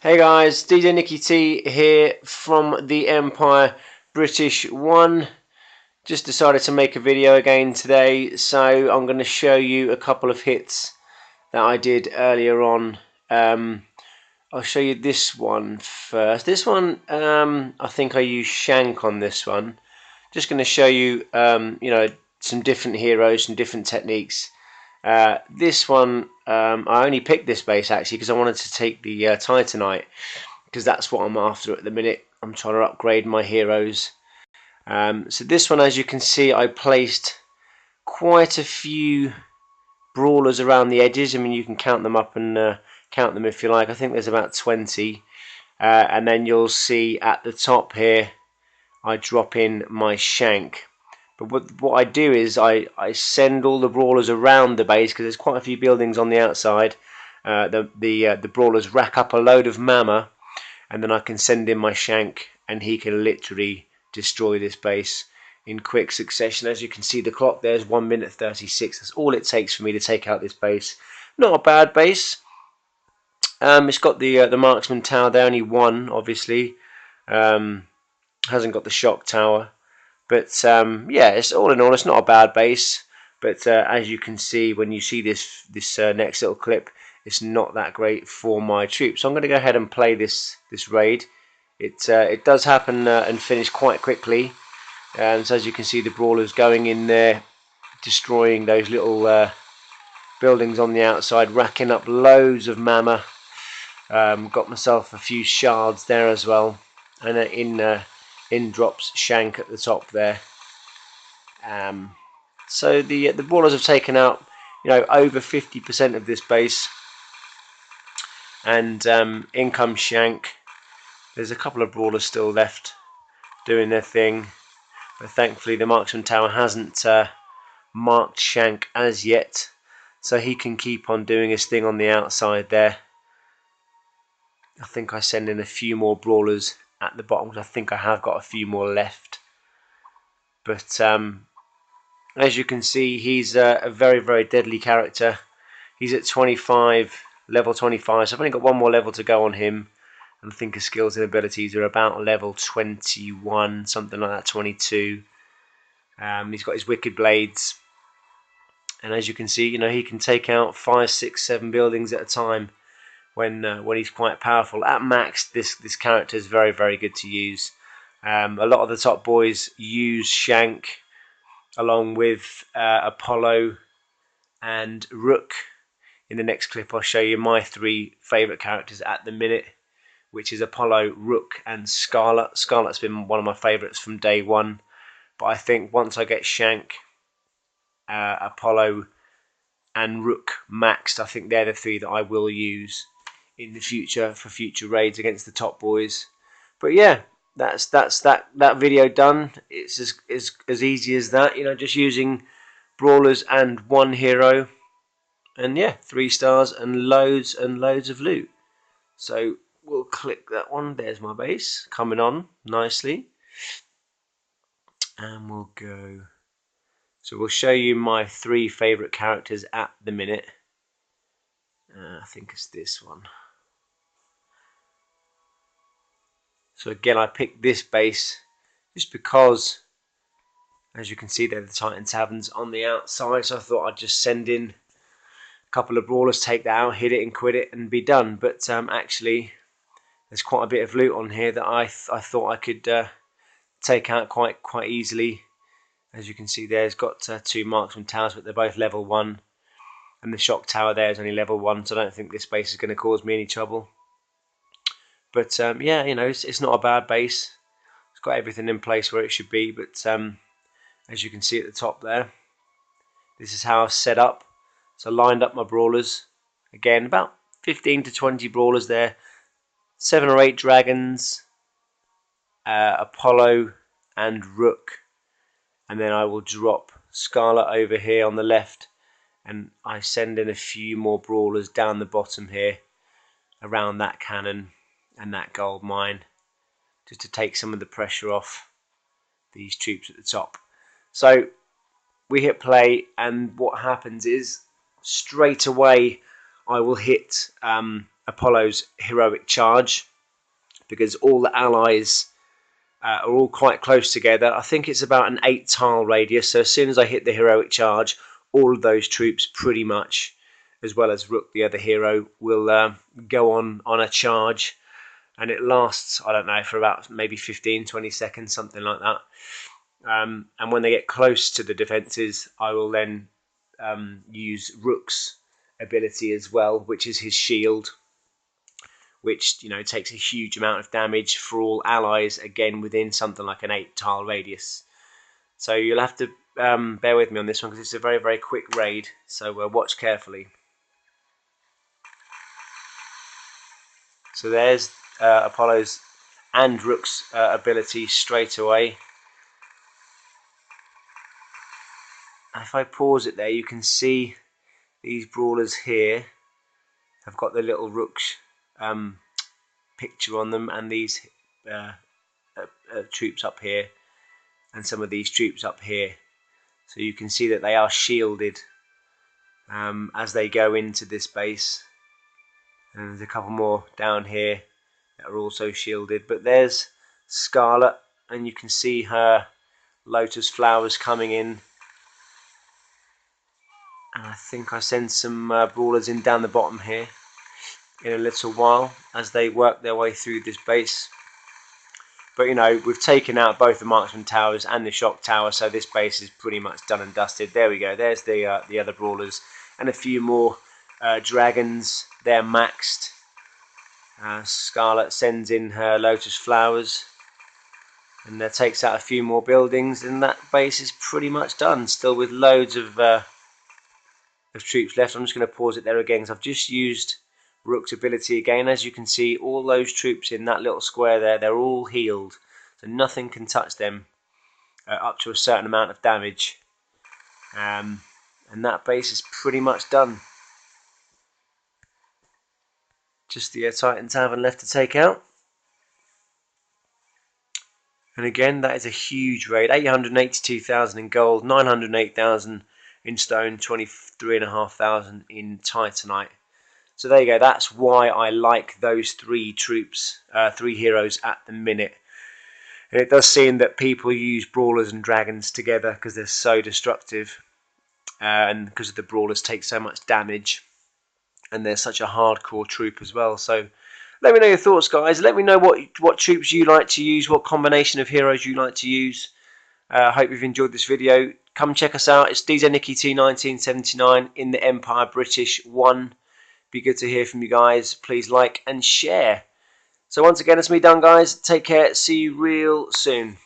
Hey guys, DJ Nicky T here from the Empire British One. Just decided to make a video again today, so I'm going to show you a couple of hits that I did earlier on. I'll show you this one first. This one, I think I used Shank on this one. Just going to show you, some different heroes, some different techniques. This one, I only picked this base actually because I wanted to take the Titanite, because that's what I'm after at the minute. I'm trying to upgrade my heroes. So this one, as you can see, I placed quite a few brawlers around the edges. I mean, you can count them up and count them if you like. I think there's about 20. And then you'll see at the top here, I drop in my Shank. But what I do is I send all the brawlers around the base, because there's quite a few buildings on the outside. The brawlers rack up a load of mammoth, and then I can send in my Shank, and he can literally destroy this base in quick succession. As you can see, the clock there's 1 minute 36. That's all it takes for me to take out this base. Not a bad base. It's got the marksman tower there, only one, obviously. Hasn't got the shock tower. But yeah, it's all in all, it's not a bad base. But as you can see, when you see this next little clip, it's not that great for my troops. So I'm going to go ahead and play this raid. It does happen and finish quite quickly. And so as you can see, the brawlers going in there, destroying those little buildings on the outside, racking up loads of mammoth. Got myself a few shards there as well, and in drops Shank at the top there. So the brawlers have taken out, over 50% of this base, and in comes Shank. There's a couple of brawlers still left doing their thing, but thankfully the marksman tower hasn't marked Shank as yet, so he can keep on doing his thing on the outside there. I think I send in a few more brawlers at the bottom, because I think I have got a few more left. But as you can see, he's a very, very deadly character. He's at 25, level 25, so I've only got one more level to go on him. And I think his skills and abilities are about level 21, something like that, 22. He's got his wicked blades. And as you can see, he can take out 5, 6, 7 buildings at a time when he's quite powerful. At max, this character is very, very good to use. A lot of the top boys use Shank along with Apollo and Rook. In the next clip, I'll show you my 3 favourite characters at the minute, which is Apollo, Rook and Scarlet. Scarlet's been one of my favourites from day one, but I think once I get Shank, Apollo and Rook maxed, I think they're the 3 that I will use in the future for future raids against the top boys. But yeah, that's that video done. It's as easy as that, just using brawlers and one hero, and yeah, 3 stars and loads of loot. So we'll click that one. There's my base coming on nicely, and we'll go. So we'll show you my 3 favourite characters at the minute. I think it's this one. So again, I picked this base just because, as you can see there, the Titan Taverns on the outside. So I thought I'd just send in a couple of brawlers, take that out, hit it and quit it, and be done. But actually, there's quite a bit of loot on here that I thought I could take out quite easily. As you can see there, it's got 2 marksman towers, but they're both level 1. And the shock tower there is only level 1, so I don't think this base is going to cause me any trouble. But yeah, it's not a bad base. It's got everything in place where it should be. But as you can see at the top there, this is how I've set up. So I lined up my brawlers. Again, about 15 to 20 brawlers there. 7 or 8 dragons, Apollo and Rook. And then I will drop Scarlet over here on the left. And I send in a few more brawlers down the bottom here, around that cannon and that gold mine, just to take some of the pressure off these troops at the top. So we hit play, and what happens is straight away I will hit Apollo's heroic charge, because all the allies are all quite close together. I think it's about an 8 tile radius, so as soon as I hit the heroic charge, all of those troops pretty much, as well as Rook the other hero, will go on a charge, and it lasts, I don't know, for about maybe 15-20 seconds, something like that. And when they get close to the defences, I will then use Rook's ability as well, which is his shield, which, you know, takes a huge amount of damage for all allies, again within something like an 8 tile radius. So you'll have to bear with me on this one, because it's a very, very quick raid, so watch carefully. So there's Apollo's and Rook's ability straight away. If I pause it there, you can see these brawlers here have got the little Rook's picture on them, and these troops up here, and some of these troops up here. So you can see that they are shielded as they go into this base. And there's a couple more down here that are also shielded. But there's Scarlet, and you can see her lotus flowers coming in. And I think I send some brawlers in down the bottom here in a little while as they work their way through this base. But, you know, we've taken out both the marksman towers and the shock tower, so this base is pretty much done and dusted. There we go. There's the other brawlers and a few more dragons. They're maxed. Scarlet sends in her lotus flowers and takes out a few more buildings, and that base is pretty much done. Still with loads of troops left. I'm just going to pause it there again, because I've just used Rook's ability again. As you can see, all those troops in that little square there, they're all healed, so nothing can touch them up to a certain amount of damage, and that base is pretty much done. Just the Titan Tavern left to take out. And again, that is a huge raid. 882,000 in gold, 908,000 in stone, 23,500 in titanite. So there you go. That's why I like those three troops, three heroes at the minute. And it does seem that people use brawlers and dragons together because they're so destructive, and because the brawlers take so much damage, and they're such a hardcore troop as well. So let me know your thoughts, guys. Let me know what troops you like to use, what combination of heroes you like to use. I hope you've enjoyed this video. Come check us out. It's DZNicky1979 in the Empire British 1. Be good to hear from you guys. Please like and share. So once again, it's me done, guys. Take care. See you real soon.